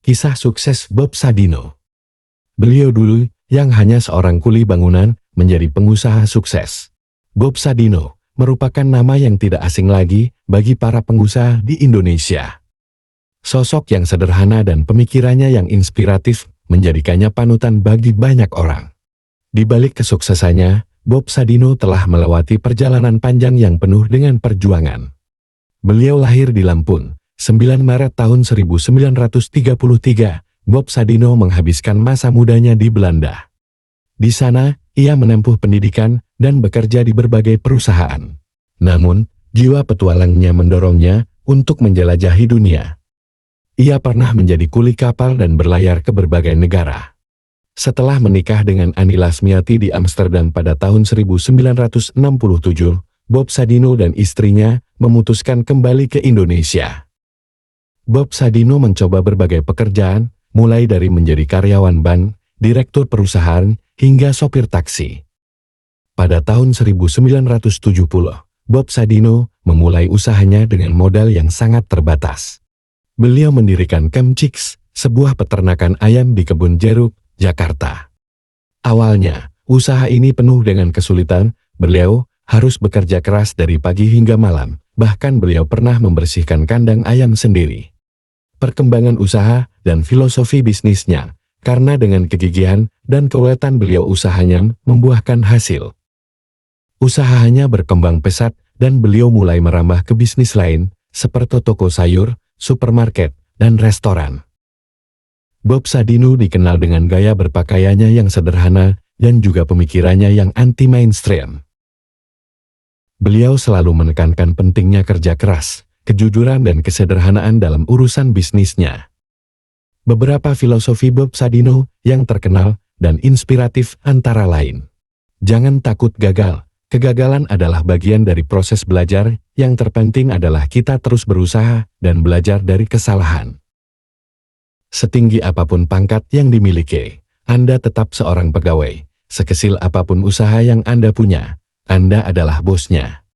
Kisah sukses Bob Sadino. Beliau dulu yang hanya seorang kuli bangunan menjadi pengusaha sukses. Bob Sadino merupakan nama yang tidak asing lagi bagi para pengusaha di Indonesia. Sosok yang sederhana dan pemikirannya yang inspiratif menjadikannya panutan bagi banyak orang. Di balik kesuksesannya, Bob Sadino telah melewati perjalanan panjang yang penuh dengan perjuangan. Beliau lahir di Lampung, 9 Maret tahun 1933, Bob Sadino menghabiskan masa mudanya di Belanda. Di sana, ia menempuh pendidikan dan bekerja di berbagai perusahaan. Namun, jiwa petualangnya mendorongnya untuk menjelajahi dunia. Ia pernah menjadi kuli kapal dan berlayar ke berbagai negara. Setelah menikah dengan Ani Lasmiati di Amsterdam pada tahun 1967, Bob Sadino dan istrinya memutuskan kembali ke Indonesia. Bob Sadino mencoba berbagai pekerjaan, mulai dari menjadi karyawan bank, direktur perusahaan, hingga sopir taksi. Pada tahun 1970, Bob Sadino memulai usahanya dengan modal yang sangat terbatas. Beliau mendirikan Camp Chicks, sebuah peternakan ayam di Kebun Jeruk, Jakarta. Awalnya, usaha ini penuh dengan kesulitan. Beliau harus bekerja keras dari pagi hingga malam, bahkan beliau pernah membersihkan kandang ayam sendiri. Perkembangan usaha dan filosofi bisnisnya, karena dengan kegigihan dan keuletan beliau usahanya membuahkan hasil. Usahanya berkembang pesat dan beliau mulai merambah ke bisnis lain, seperti toko sayur, supermarket, dan restoran. Bob Sadino dikenal dengan gaya berpakaiannya yang sederhana dan juga pemikirannya yang anti-mainstream. Beliau selalu menekankan pentingnya kerja keras, kejujuran dan kesederhanaan dalam urusan bisnisnya. Beberapa filosofi Bob Sadino yang terkenal dan inspiratif antara lain. Jangan takut gagal. Kegagalan adalah bagian dari proses belajar, yang terpenting adalah kita terus berusaha dan belajar dari kesalahan. Setinggi apapun pangkat yang dimiliki, Anda tetap seorang pegawai. Sekecil apapun usaha yang Anda punya, Anda adalah bosnya.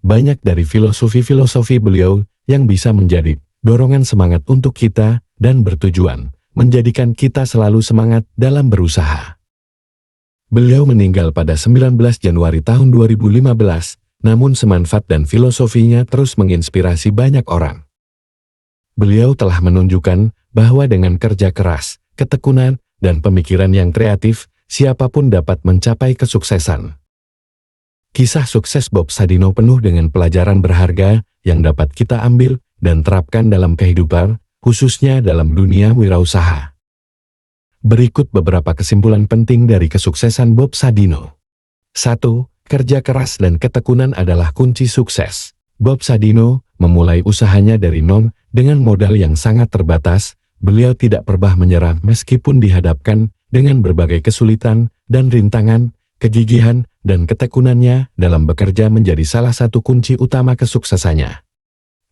Banyak dari filosofi-filosofi beliau yang bisa menjadi dorongan semangat untuk kita dan bertujuan menjadikan kita selalu semangat dalam berusaha. Beliau meninggal pada 19 Januari tahun 2015, namun semanfaat dan filosofinya terus menginspirasi banyak orang. Beliau telah menunjukkan bahwa dengan kerja keras, ketekunan, dan pemikiran yang kreatif, siapapun dapat mencapai kesuksesan. Kisah sukses Bob Sadino penuh dengan pelajaran berharga yang dapat kita ambil dan terapkan dalam kehidupan, khususnya dalam dunia wirausaha. Berikut beberapa kesimpulan penting dari kesuksesan Bob Sadino. 1. Kerja keras dan ketekunan adalah kunci sukses. Bob Sadino memulai usahanya dari nol dengan modal yang sangat terbatas. Beliau tidak pernah menyerah meskipun dihadapkan dengan berbagai kesulitan dan rintangan. Kegigihan dan ketekunannya dalam bekerja menjadi salah satu kunci utama kesuksesannya.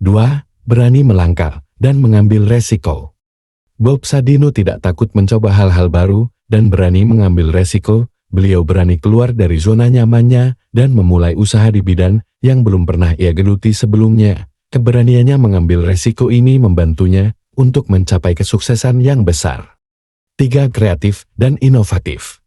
2. Berani melangkah dan mengambil resiko. Bob Sadino tidak takut mencoba hal-hal baru dan berani mengambil resiko. Beliau berani keluar dari zona nyamannya dan memulai usaha di bidang yang belum pernah ia geluti sebelumnya. Keberaniannya mengambil resiko ini membantunya untuk mencapai kesuksesan yang besar. 3. Kreatif dan inovatif.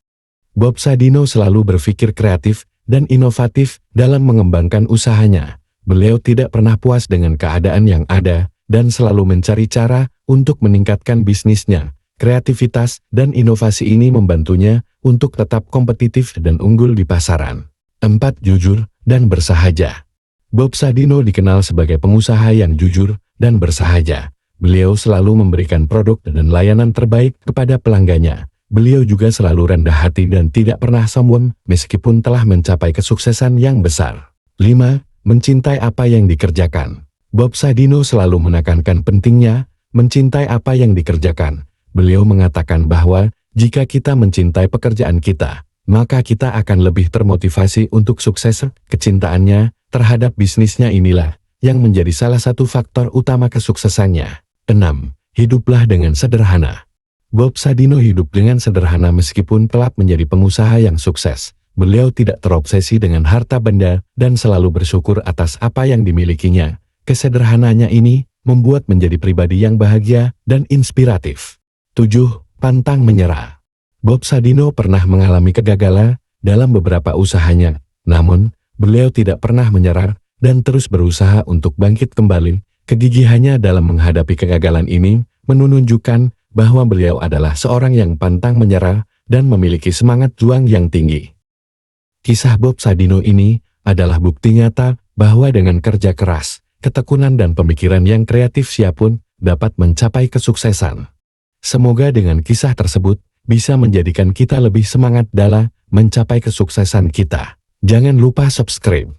Bob Sadino selalu berpikir kreatif dan inovatif dalam mengembangkan usahanya. Beliau tidak pernah puas dengan keadaan yang ada dan selalu mencari cara untuk meningkatkan bisnisnya. Kreativitas dan inovasi ini membantunya untuk tetap kompetitif dan unggul di pasaran. 4. Jujur dan bersahaja. Bob Sadino dikenal sebagai pengusaha yang jujur dan bersahaja. Beliau selalu memberikan produk dan layanan terbaik kepada pelanggannya. Beliau juga selalu rendah hati dan tidak pernah sombong meskipun telah mencapai kesuksesan yang besar. 5. Mencintai apa yang dikerjakan. Bob Sadino selalu menekankan pentingnya mencintai apa yang dikerjakan. Beliau mengatakan bahwa jika kita mencintai pekerjaan kita, maka kita akan lebih termotivasi untuk sukses. Kecintaannya terhadap bisnisnya inilah yang menjadi salah satu faktor utama kesuksesannya. 6. Hiduplah dengan sederhana. Bob Sadino hidup dengan sederhana meskipun telah menjadi pengusaha yang sukses. Beliau tidak terobsesi dengan harta benda dan selalu bersyukur atas apa yang dimilikinya. Kesederhanaannya ini membuat menjadi pribadi yang bahagia dan inspiratif. 7. Pantang menyerah. Bob Sadino pernah mengalami kegagalan dalam beberapa usahanya, namun beliau tidak pernah menyerah dan terus berusaha untuk bangkit kembali. Kegigihannya dalam menghadapi kegagalan ini menunjukkan bahwa beliau adalah seorang yang pantang menyerah dan memiliki semangat juang yang tinggi. Kisah Bob Sadino ini adalah bukti nyata bahwa dengan kerja keras, ketekunan dan pemikiran yang kreatif siapapun dapat mencapai kesuksesan. Semoga dengan kisah tersebut bisa menjadikan kita lebih semangat dalam mencapai kesuksesan kita. Jangan lupa subscribe,